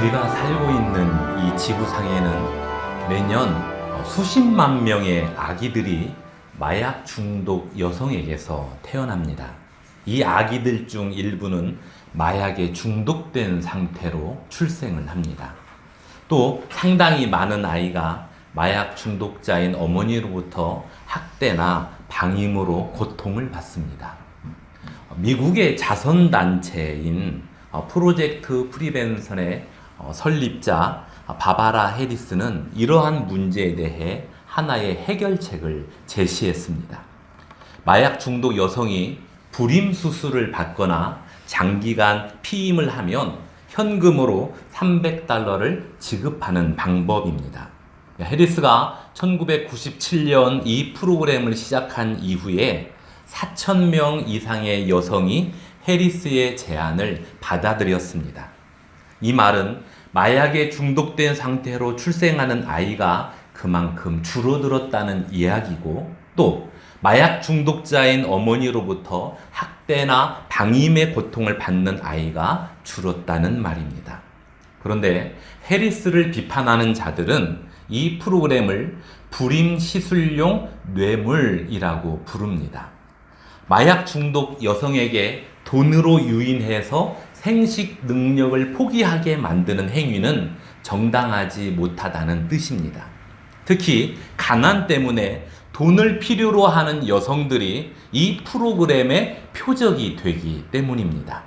우리가 살고 있는 이 지구상에는 매년 수십만 명의 아기들이 마약 중독 여성에게서 태어납니다. 이 아기들 중 일부는 마약에 중독된 상태로 출생을 합니다. 또 상당히 많은 아이가 마약 중독자인 어머니로부터 학대나 방임으로 고통을 받습니다. 미국의 자선단체인 프로젝트 프리벤션의 설립자 바바라 해리스는 이러한 문제에 대해 하나의 해결책을 제시했습니다. 마약 중독 여성이 불임 수술을 받거나 장기간 피임을 하면 현금으로 $300를 지급하는 방법입니다. 해리스가 1997년 이 프로그램을 시작한 이후에 4,000명 이상의 여성이 해리스의 제안을 받아들였습니다. 이 말은 마약에 중독된 상태로 출생하는 아이가 그만큼 줄어들었다는 이야기고, 또 마약 중독자인 어머니로부터 학대나 방임의 고통을 받는 아이가 줄었다는 말입니다. 그런데 해리스를 비판하는 자들은 이 프로그램을 불임 시술용 뇌물이라고 부릅니다. 마약 중독 여성에게 돈으로 유인해서 생식 능력을 포기하게 만드는 행위는 정당하지 못하다는 뜻입니다. 특히 가난 때문에 돈을 필요로 하는 여성들이 이 프로그램의 표적이 되기 때문입니다.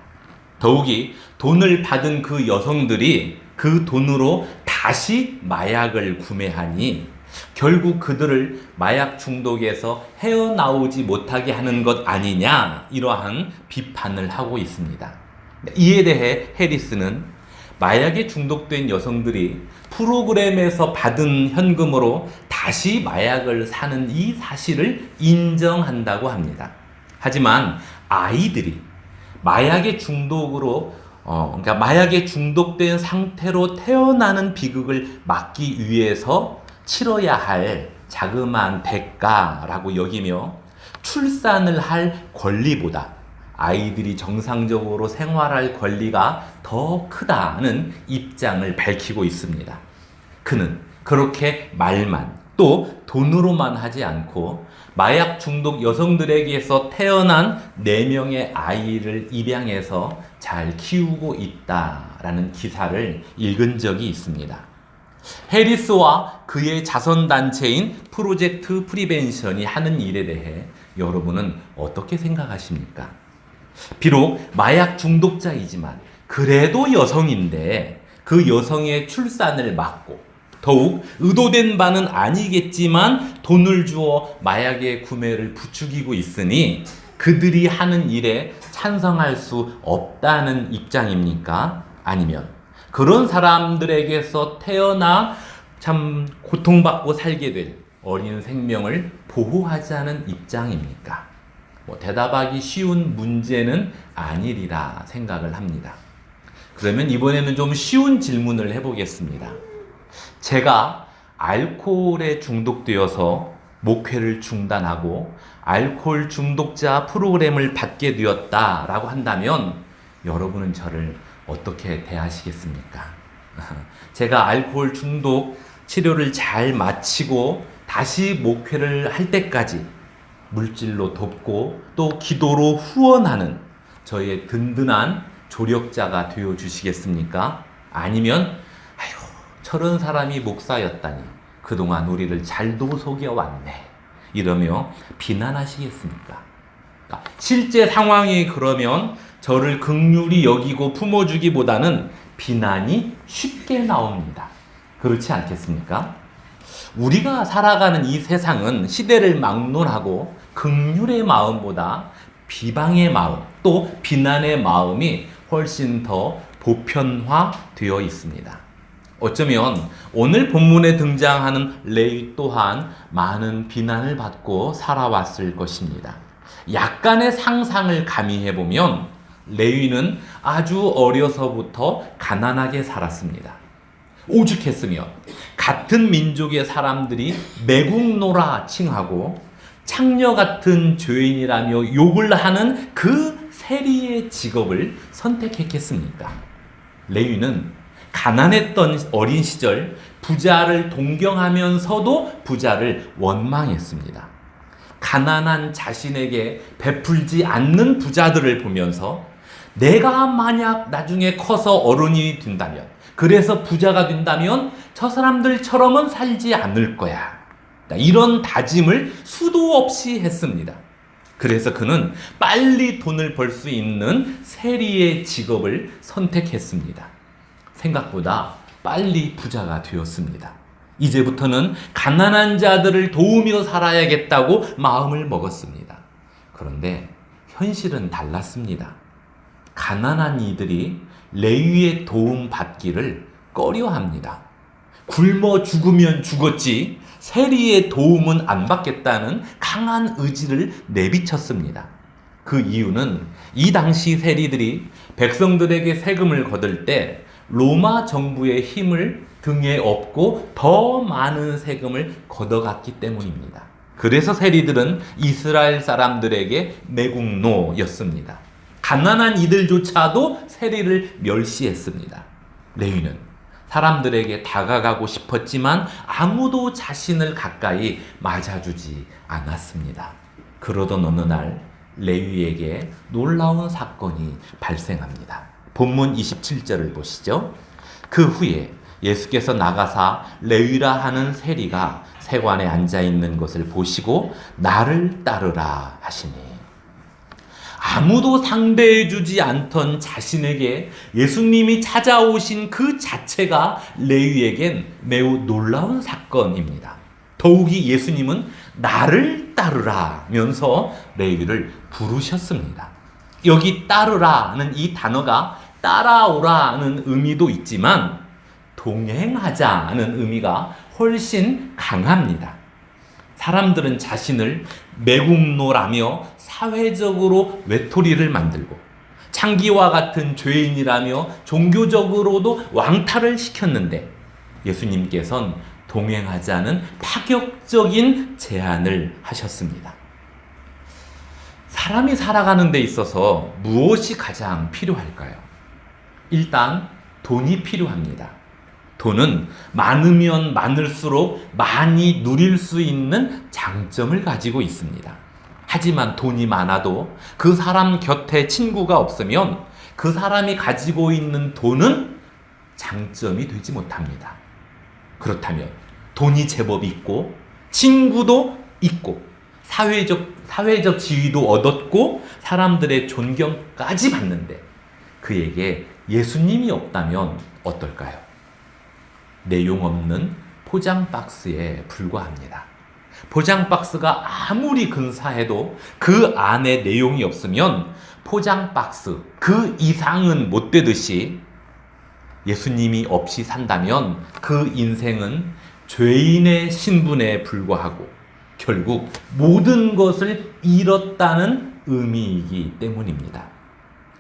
더욱이 돈을 받은 그 여성들이 그 돈으로 다시 마약을 구매하니 결국 그들을 마약 중독에서 헤어나오지 못하게 하는 것 아니냐, 이러한 비판을 하고 있습니다. 이에 대해 해리스는 마약에 중독된 여성들이 프로그램에서 받은 현금으로 다시 마약을 사는 이 사실을 인정한다고 합니다. 하지만 아이들이 마약의 중독으로 그러니까 마약에 중독된 상태로 태어나는 비극을 막기 위해서 치러야 할 자그마한 대가라고 여기며 출산을 할 권리보다 아이들이 정상적으로 생활할 권리가 더 크다는 입장을 밝히고 있습니다. 그는 그렇게 말만, 또 돈으로만 하지 않고 마약 중독 여성들에게서 태어난 4명의 아이를 입양해서 잘 키우고 있다라는 기사를 읽은 적이 있습니다. 해리스와 그의 자선단체인 프로젝트 프리벤션이 하는 일에 대해 여러분은 어떻게 생각하십니까? 비록 마약 중독자이지만 그래도 여성인데 그 여성의 출산을 막고, 더욱 의도된 바는 아니겠지만 돈을 주어 마약의 구매를 부추기고 있으니 그들이 하는 일에 찬성할 수 없다는 입장입니까? 아니면 그런 사람들에게서 태어나 참 고통받고 살게 될 어린 생명을 보호하자는 입장입니까? 대답하기 쉬운 문제는 아니리라 생각을 합니다. 그러면 이번에는 좀 쉬운 질문을 해보겠습니다. 제가 알코올에 중독되어서 목회를 중단하고 알코올 중독자 프로그램을 받게 되었다라고 한다면 여러분은 저를 어떻게 대하시겠습니까? 제가 알코올 중독 치료를 잘 마치고 다시 목회를 할 때까지 물질로 돕고 또 기도로 후원하는 저의 든든한 조력자가 되어 주시겠습니까? 아니면 저런 사람이 목사였다니 그동안 우리를 잘도 속여왔네, 이러며 비난하시겠습니까? 실제 상황이 그러면 저를 긍휼히 여기고 품어주기보다는 비난이 쉽게 나옵니다. 그렇지 않겠습니까? 우리가 살아가는 이 세상은 시대를 막론하고 긍휼의 마음보다 비방의 마음, 또 비난의 마음이 훨씬 더 보편화되어 있습니다. 어쩌면 오늘 본문에 등장하는 레위 또한 많은 비난을 받고 살아왔을 것입니다. 약간의 상상을 가미해보면 레위는 아주 어려서부터 가난하게 살았습니다. 오죽했으며 같은 민족의 사람들이 매국노라 칭하고 창녀 같은 죄인이라며 욕을 하는 그 세리의 직업을 선택했겠습니까? 레위는 가난했던 어린 시절 부자를 동경하면서도 부자를 원망했습니다. 가난한 자신에게 베풀지 않는 부자들을 보면서 내가 만약 나중에 커서 어른이 된다면, 그래서 부자가 된다면 저 사람들처럼은 살지 않을 거야, 이런 다짐을 수도 없이 했습니다. 그래서 그는 빨리 돈을 벌 수 있는 세리의 직업을 선택했습니다. 생각보다 빨리 부자가 되었습니다. 이제부터는 가난한 자들을 도우며 살아야겠다고 마음을 먹었습니다. 그런데 현실은 달랐습니다. 가난한 이들이 레위의 도움 받기를 꺼려합니다. 굶어 죽으면 죽었지 세리의 도움은 안 받겠다는 강한 의지를 내비쳤습니다. 그 이유는 이 당시 세리들이 백성들에게 세금을 거둘 때 로마 정부의 힘을 등에 업고 더 많은 세금을 걷어갔기 때문입니다. 그래서 세리들은 이스라엘 사람들에게 매국노였습니다. 가난한 이들조차도 세리를 멸시했습니다. 레위는 사람들에게 다가가고 싶었지만 아무도 자신을 가까이 맞아주지 않았습니다. 그러던 어느 날 레위에게 놀라운 사건이 발생합니다. 본문 27절을 보시죠. 그 후에 예수께서 나가사 레위라 하는 세리가 세관에 앉아 있는 것을 보시고 나를 따르라 하시니, 아무도 상대해주지 않던 자신에게 예수님이 찾아오신 그 자체가 레위에겐 매우 놀라운 사건입니다. 더욱이 예수님은 나를 따르라면서 레위를 부르셨습니다. 여기 따르라는 이 단어가 따라오라는 의미도 있지만 동행하자는 의미가 훨씬 강합니다. 사람들은 자신을 매국노라며 사회적으로 외톨이를 만들고 창기와 같은 죄인이라며 종교적으로도 왕따를 시켰는데, 예수님께서는 동행하자는 파격적인 제안을 하셨습니다. 사람이 살아가는 데 있어서 무엇이 가장 필요할까요? 일단 돈이 필요합니다. 돈은 많으면 많을수록 많이 누릴 수 있는 장점을 가지고 있습니다. 하지만 돈이 많아도 그 사람 곁에 친구가 없으면 그 사람이 가지고 있는 돈은 장점이 되지 못합니다. 그렇다면 돈이 제법 있고 친구도 있고 사회적 지위도 얻었고 사람들의 존경까지 받는데 그에게 예수님이 없다면 어떨까요? 내용 없는 포장 박스에 불과합니다. 포장 박스가 아무리 근사해도 그 안에 내용이 없으면 포장 박스 그 이상은 못 되듯이, 예수님이 없이 산다면 그 인생은 죄인의 신분에 불과하고 결국 모든 것을 잃었다는 의미이기 때문입니다.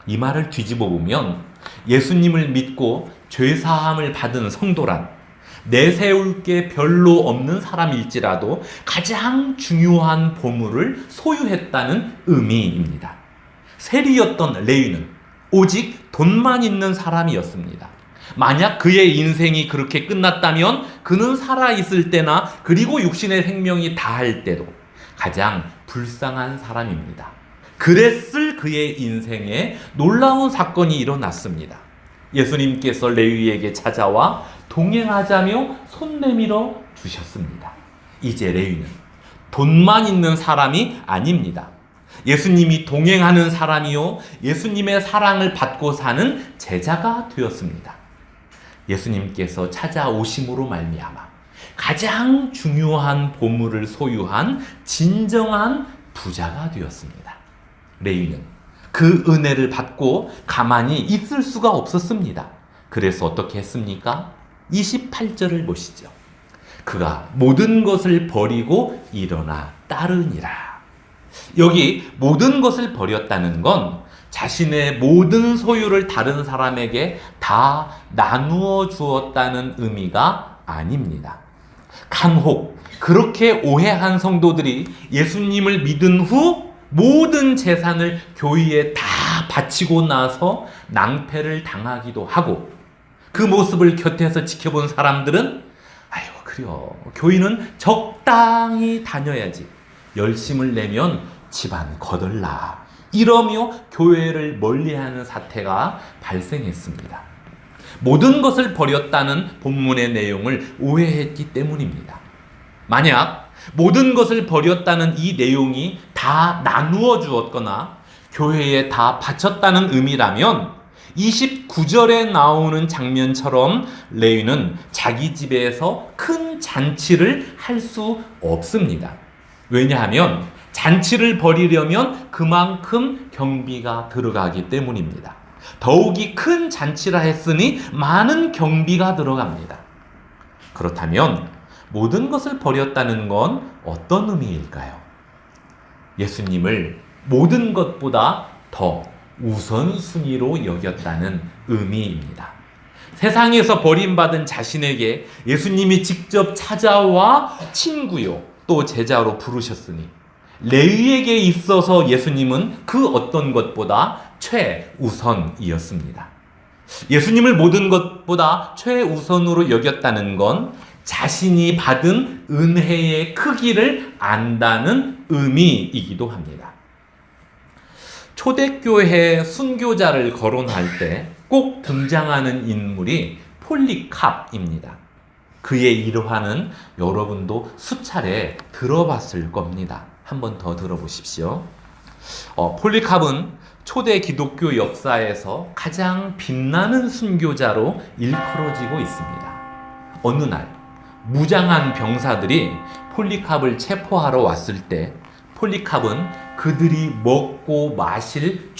이 말을 뒤집어 보면 예수님을 믿고 죄사함을 받은 성도란 내세울 게 별로 없는 사람일지라도 가장 중요한 보물을 소유했다는 의미입니다. 세리였던 레위는 오직 돈만 있는 사람이었습니다. 만약 그의 인생이 그렇게 끝났다면 그는 살아있을 때나 그리고 육신의 생명이 다할 때도 가장 불쌍한 사람입니다. 그랬을 그의 인생에 놀라운 사건이 일어났습니다. 예수님께서 레위에게 찾아와 동행하자며 손 내밀어 주셨습니다. 이제 레위는 돈만 있는 사람이 아닙니다. 예수님이 동행하는 사람이요, 예수님의 사랑을 받고 사는 제자가 되었습니다. 예수님께서 찾아오심으로 말미암아 가장 중요한 보물을 소유한 진정한 부자가 되었습니다. 레위는 그 은혜를 받고 가만히 있을 수가 없었습니다. 그래서 어떻게 했습니까? 28절을 보시죠. 그가 모든 것을 버리고 일어나 따르니라. 여기 모든 것을 버렸다는 건 자신의 모든 소유를 다른 사람에게 다 나누어 주었다는 의미가 아닙니다. 간혹 그렇게 오해한 성도들이 예수님을 믿은 후 모든 재산을 교회에 다 바치고 나서 낭패를 당하기도 하고, 그 모습을 곁에서 지켜본 사람들은 아유 그래요. 교인은 적당히 다녀야지. 열심을 내면 집안 거덜나. 이러며 교회를 멀리하는 사태가 발생했습니다. 모든 것을 버렸다는 본문의 내용을 오해했기 때문입니다. 만약 모든 것을 버렸다는 이 내용이 다 나누어 주었거나 교회에 다 바쳤다는 의미라면 29절에 나오는 장면처럼 레위는 자기 집에서 큰 잔치를 할 수 없습니다. 왜냐하면 잔치를 벌이려면 그만큼 경비가 들어가기 때문입니다. 더욱이 큰 잔치라 했으니 많은 경비가 들어갑니다. 그렇다면 모든 것을 버렸다는 건 어떤 의미일까요? 예수님을 모든 것보다 더 우선순위로 여겼다는 의미입니다. 세상에서 버림받은 자신에게 예수님이 직접 찾아와 친구요 또 제자로 부르셨으니 레위에게 있어서 예수님은 그 어떤 것보다 최우선이었습니다. 예수님을 모든 것보다 최우선으로 여겼다는 건 자신이 받은 은혜의 크기를 안다는 의미이기도 합니다. 초대교회 순교자를 거론할 때 꼭 등장하는 인물이 폴리캅입니다. 그의 일화는 여러분도 수차례 들어봤을 겁니다. 한 번 더 들어보십시오. 폴리캅은 초대 기독교 역사에서 가장 빛나는 순교자로 일컬어지고 있습니다. 어느 날 무장한 병사들이 폴리캅을 체포하러 왔을 때 폴리캅은 그들이 먹고 마실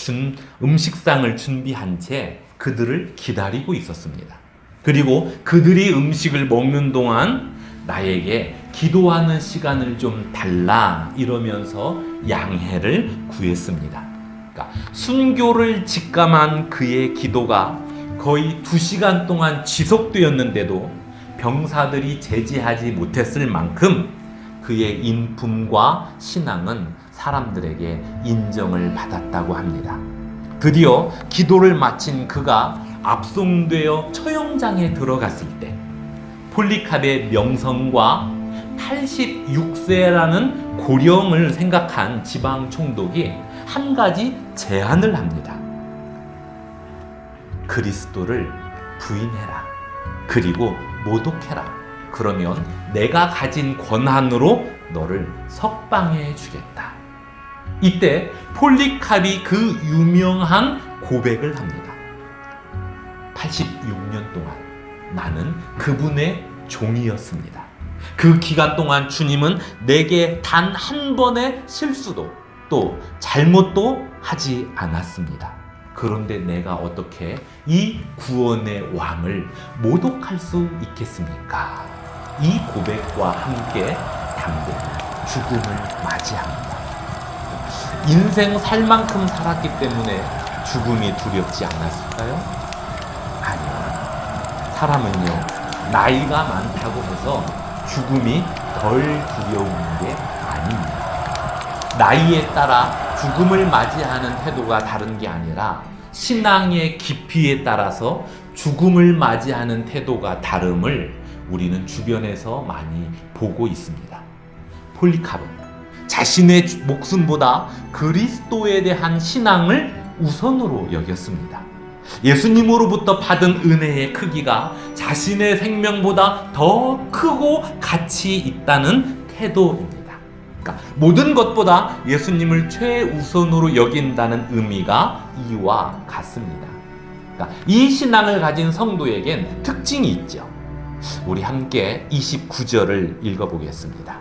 음식상을 준비한 채 그들을 기다리고 있었습니다. 그리고 그들이 음식을 먹는 동안 나에게 기도하는 시간을 좀 달라 이러면서 양해를 구했습니다. 그러니까 순교를 직감한 그의 기도가 거의 2시간 동안 지속되었는데도 병사들이 제지하지 못했을 만큼 그의 인품과 신앙은 사람들에게 인정을 받았다고 합니다. 드디어 기도를 마친 그가 압송되어 처형장에 들어갔을 때 폴리캅의 명성과 86세라는 고령을 생각한 지방 총독이 한 가지 제안을 합니다. 그리스도를 부인해라. 그리고 모독해라. 그러면 내가 가진 권한으로 너를 석방해 주겠다. 이때 폴리캅이 그 유명한 고백을 합니다. 86년 동안 나는 그분의 종이었습니다. 그 기간 동안 주님은 내게 단 한 번의 실수도 또 잘못도 하지 않았습니다. 그런데 내가 어떻게 이 구원의 왕을 모독할 수 있겠습니까? 이 고백과 함께 담대 죽음을 맞이합니다. 인생 살 만큼 살았기 때문에 죽음이 두렵지 않았을까요? 아니요. 사람은요, 나이가 많다고 해서 죽음이 덜 두려운 게 아닙니다. 나이에 따라 죽음을 맞이하는 태도가 다른 게 아니라 신앙의 깊이에 따라서 죽음을 맞이하는 태도가 다름을 우리는 주변에서 많이 보고 있습니다. 폴리캅은 자신의 목숨보다 그리스도에 대한 신앙을 우선으로 여겼습니다. 예수님으로부터 받은 은혜의 크기가 자신의 생명보다 더 크고 가치 있다는 태도입니다. 그러니까 모든 것보다 예수님을 최우선으로 여긴다는 의미가 이와 같습니다. 그러니까 이 신앙을 가진 성도에겐 특징이 있죠. 우리 함께 29절을 읽어보겠습니다.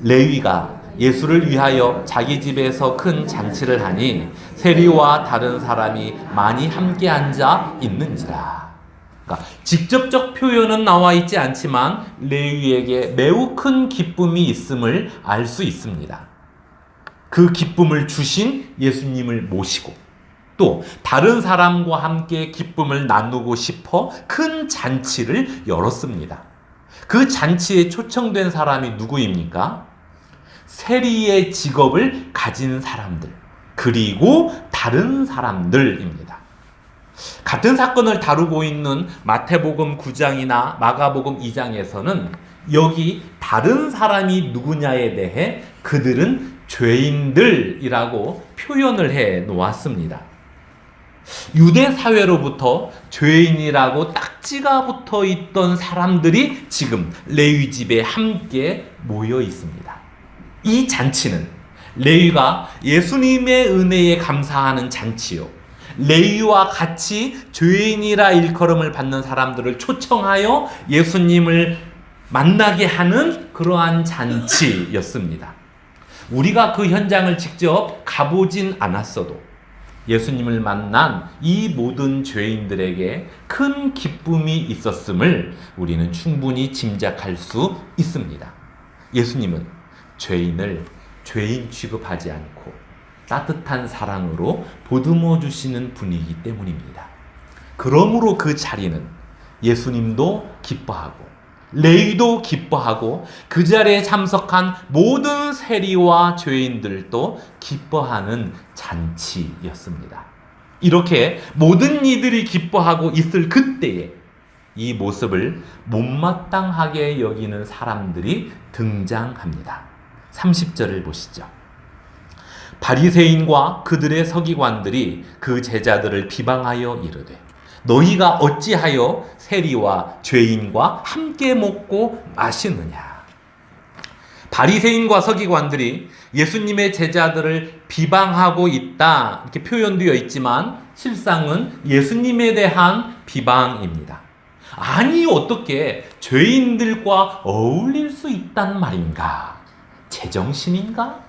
레위가 예수를 위하여 자기 집에서 큰 잔치를 하니 세리와 다른 사람이 많이 함께 앉아 있는지라. 그러니까 직접적 표현은 나와 있지 않지만 레위에게 매우 큰 기쁨이 있음을 알 수 있습니다. 그 기쁨을 주신 예수님을 모시고 또 다른 사람과 함께 기쁨을 나누고 싶어 큰 잔치를 열었습니다. 그 잔치에 초청된 사람이 누구입니까? 세리의 직업을 가진 사람들, 그리고 다른 사람들입니다. 같은 사건을 다루고 있는 마태복음 9장이나 마가복음 2장에서는 여기 다른 사람이 누구냐에 대해 그들은 죄인들이라고 표현을 해 놓았습니다. 유대 사회로부터 죄인이라고 딱지가 붙어 있던 사람들이 지금 레위 집에 함께 모여 있습니다. 이 잔치는 레위가 예수님의 은혜에 감사하는 잔치요, 레위와 같이 죄인이라 일컬음을 받는 사람들을 초청하여 예수님을 만나게 하는 그러한 잔치였습니다. 우리가 그 현장을 직접 가보진 않았어도 예수님을 만난 이 모든 죄인들에게 큰 기쁨이 있었음을 우리는 충분히 짐작할 수 있습니다. 예수님은 죄인을 죄인 취급하지 않고 따뜻한 사랑으로 보듬어 주시는 분이기 때문입니다. 그러므로 그 자리는 예수님도 기뻐하고 레위도 기뻐하고 그 자리에 참석한 모든 세리와 죄인들도 기뻐하는 잔치였습니다. 이렇게 모든 이들이 기뻐하고 있을 그때에 이 모습을 못마땅하게 여기는 사람들이 등장합니다. 30절을 보시죠. 바리새인과 그들의 서기관들이 그 제자들을 비방하여 이르되 너희가 어찌하여 세리와 죄인과 함께 먹고 마시느냐. 바리새인과 서기관들이 예수님의 제자들을 비방하고 있다 이렇게 표현되어 있지만 실상은 예수님에 대한 비방입니다. 아니 어떻게 죄인들과 어울릴 수 있단 말인가? 제정신인가?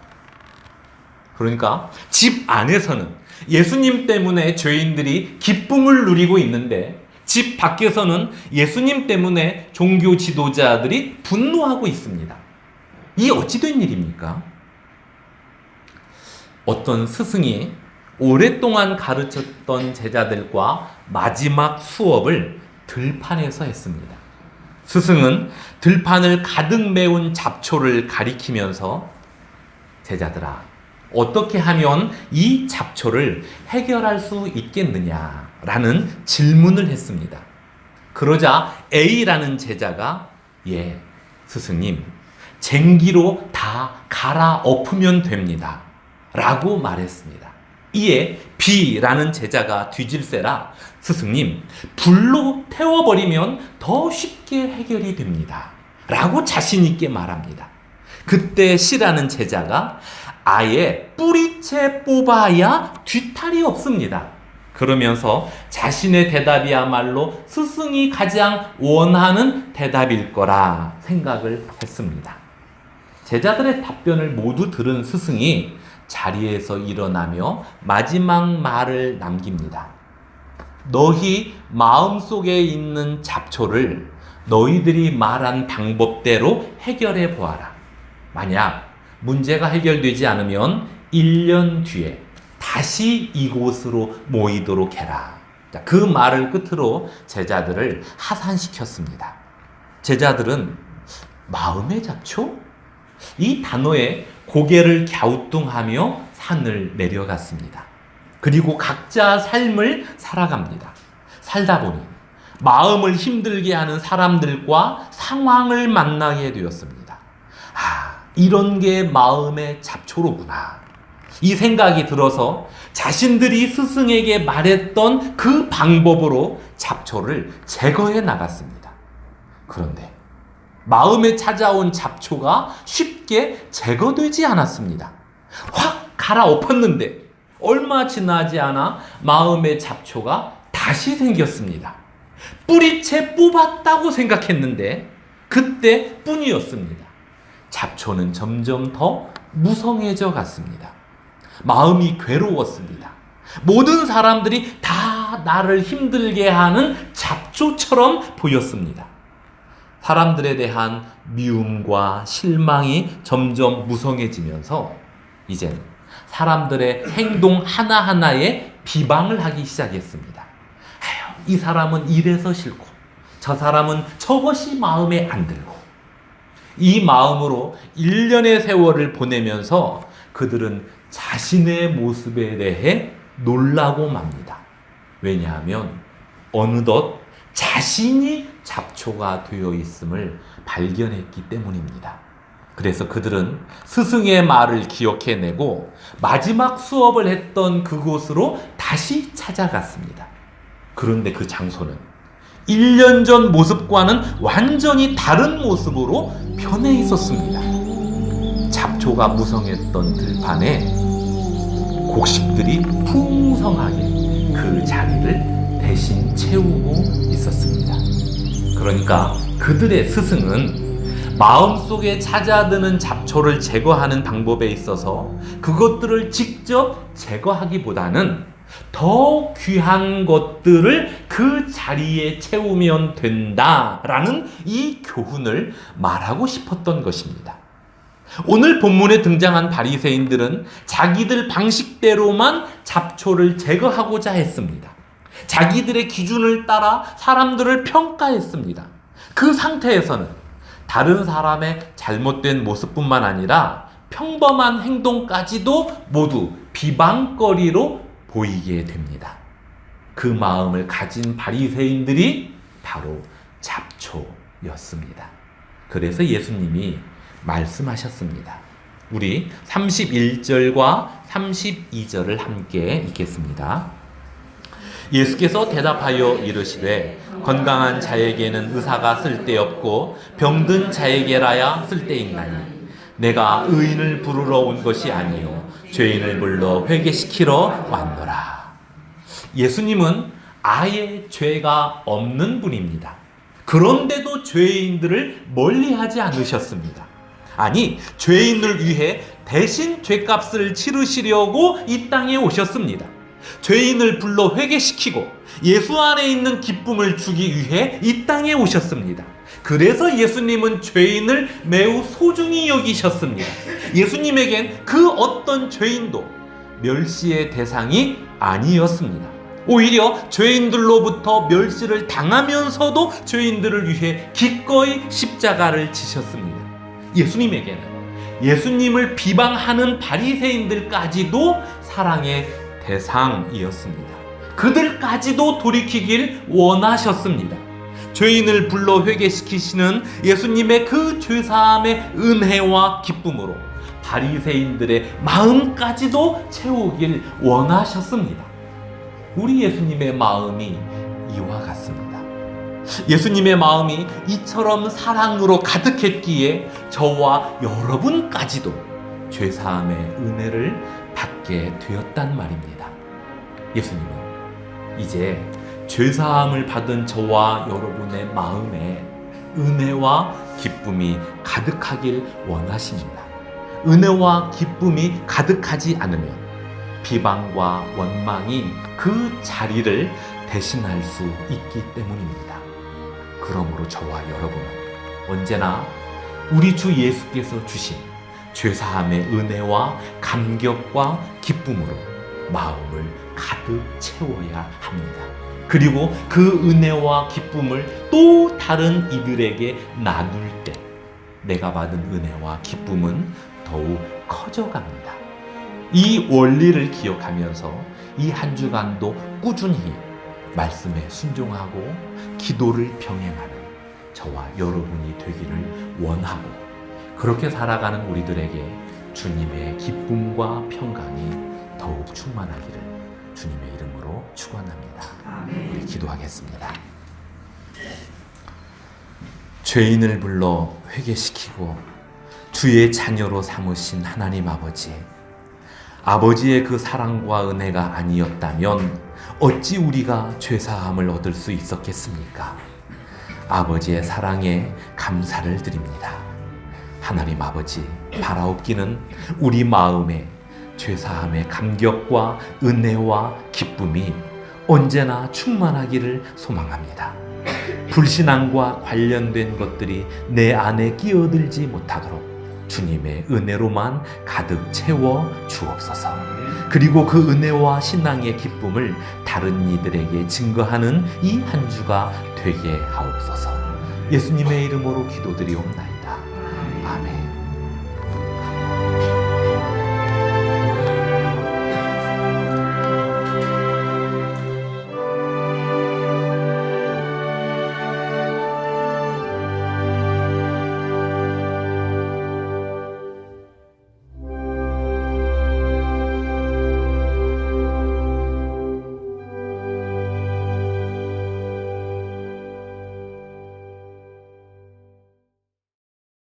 그러니까 집 안에서는 예수님 때문에 죄인들이 기쁨을 누리고 있는데 집 밖에서는 예수님 때문에 종교 지도자들이 분노하고 있습니다. 이 어찌 된 일입니까? 어떤 스승이 오랫동안 가르쳤던 제자들과 마지막 수업을 들판에서 했습니다. 스승은 들판을 가득 메운 잡초를 가리키면서 제자들아, 어떻게 하면 이 잡초를 해결할 수 있겠느냐라는 질문을 했습니다. 그러자 A라는 제자가 예, 스승님, 쟁기로 다 갈아 엎으면 됩니다 라고 말했습니다. 이에 B라는 제자가 뒤질세라 스승님, 불로 태워버리면 더 쉽게 해결이 됩니다 라고 자신 있게 말합니다. 그때 C라는 제자가 아예 뿌리채 뽑아야 뒤탈이 없습니다. 그러면서 자신의 대답이야말로 스승이 가장 원하는 대답일 거라 생각을 했습니다. 제자들의 답변을 모두 들은 스승이 자리에서 일어나며 마지막 말을 남깁니다. 너희 마음속에 있는 잡초를 너희들이 말한 방법대로 해결해 보아라. 만약 문제가 해결되지 않으면 1년 뒤에 다시 이곳으로 모이도록 해라. 그 말을 끝으로 제자들을 하산시켰습니다. 제자들은 마음의 잡초? 이 단어에 고개를 갸우뚱하며 산을 내려갔습니다. 그리고 각자 삶을 살아갑니다. 살다 보니 마음을 힘들게 하는 사람들과 상황을 만나게 되었습니다. 이런 게 마음의 잡초로구나. 이 생각이 들어서 자신들이 스승에게 말했던 그 방법으로 잡초를 제거해 나갔습니다. 그런데 마음에 찾아온 잡초가 쉽게 제거되지 않았습니다. 확 갈아엎었는데 얼마 지나지 않아 마음의 잡초가 다시 생겼습니다. 뿌리채 뽑았다고 생각했는데 그때뿐이었습니다. 잡초는 점점 더 무성해져 갔습니다. 마음이 괴로웠습니다. 모든 사람들이 다 나를 힘들게 하는 잡초처럼 보였습니다. 사람들에 대한 미움과 실망이 점점 무성해지면서 이젠 사람들의 행동 하나하나에 비방을 하기 시작했습니다. 이 사람은 이래서 싫고 저 사람은 저것이 마음에 안 들고 이 마음으로 1년의 세월을 보내면서 그들은 자신의 모습에 대해 놀라고 맙니다. 왜냐하면 어느덧 자신이 잡초가 되어 있음을 발견했기 때문입니다. 그래서 그들은 스승의 말을 기억해내고 마지막 수업을 했던 그곳으로 다시 찾아갔습니다. 그런데 그 장소는 1년 전 모습과는 완전히 다른 모습으로 변해 있었습니다. 잡초가 무성했던 들판에 곡식들이 풍성하게 그 자리를 대신 채우고 있었습니다. 그러니까 그들의 스승은 마음속에 찾아드는 잡초를 제거하는 방법에 있어서 그것들을 직접 제거하기보다는 더 귀한 것들을 그 자리에 채우면 된다라는 이 교훈을 말하고 싶었던 것입니다. 오늘 본문에 등장한 바리새인들은 자기들 방식대로만 잡초를 제거하고자 했습니다. 자기들의 기준을 따라 사람들을 평가했습니다. 그 상태에서는 다른 사람의 잘못된 모습뿐만 아니라 평범한 행동까지도 모두 비방거리로 보이게 됩니다. 그 마음을 가진 바리새인들이 바로 잡초였습니다. 그래서 예수님이 말씀하셨습니다. 우리 31절과 32절을 함께 읽겠습니다. 예수께서 대답하여 이르시되 건강한 자에게는 의사가 쓸데없고 병든 자에게라야 쓸데있나니 내가 의인을 부르러 온 것이 아니요 죄인을 불러 회개시키러 왔노라. 예수님은 아예 죄가 없는 분입니다. 그런데도 죄인들을 멀리하지 않으셨습니다. 아니, 죄인을 위해 대신 죄값을 치르시려고 이 땅에 오셨습니다. 죄인을 불러 회개시키고 예수 안에 있는 기쁨을 주기 위해 이 땅에 오셨습니다. 그래서 예수님은 죄인을 매우 소중히 여기셨습니다. 예수님에겐 그 어떤 죄인도 멸시의 대상이 아니었습니다. 오히려 죄인들로부터 멸시를 당하면서도 죄인들을 위해 기꺼이 십자가를 지셨습니다. 예수님에게는 예수님을 비방하는 바리새인들까지도 사랑의 대상이었습니다. 그들까지도 돌이키길 원하셨습니다. 죄인을 불러 회개시키시는 예수님의 그 죄사함의 은혜와 기쁨으로 바리새인들의 마음까지도 채우길 원하셨습니다. 우리 예수님의 마음이 이와 같습니다. 예수님의 마음이 이처럼 사랑으로 가득했기에 저와 여러분까지도 죄사함의 은혜를 받게 되었단 말입니다. 예수님은 이제 죄사함을 받은 저와 여러분의 마음에 은혜와 기쁨이 가득하길 원하십니다. 은혜와 기쁨이 가득하지 않으면 비방과 원망이 그 자리를 대신할 수 있기 때문입니다. 그러므로 저와 여러분은 언제나 우리 주 예수께서 주신 죄사함의 은혜와 감격과 기쁨으로 마음을 가득 채워야 합니다. 그리고 그 은혜와 기쁨을 또 다른 이들에게 나눌 때 내가 받은 은혜와 기쁨은 더욱 커져갑니다. 이 원리를 기억하면서 이 한 주간도 꾸준히 말씀에 순종하고 기도를 병행하는 저와 여러분이 되기를 원하고 그렇게 살아가는 우리들에게 주님의 기쁨과 평강이 더욱 충만하기를 주님의 이름으로 축원합니다. 우리 기도하겠습니다. 죄인을 불러 회개시키고 주의 자녀로 삼으신 하나님 아버지, 아버지의 그 사랑과 은혜가 아니었다면 어찌 우리가 죄사함을 얻을 수 있었겠습니까? 아버지의 사랑에 감사를 드립니다. 하나님 아버지, 바라옵기는 우리 마음에 죄사함의 감격과 은혜와 기쁨이 언제나 충만하기를 소망합니다. 불신앙과 관련된 것들이 내 안에 끼어들지 못하도록 주님의 은혜로만 가득 채워 주옵소서. 그리고 그 은혜와 신앙의 기쁨을 다른 이들에게 증거하는 이 한 주가 되게 하옵소서. 예수님의 이름으로 기도드리옵나이다. 아멘.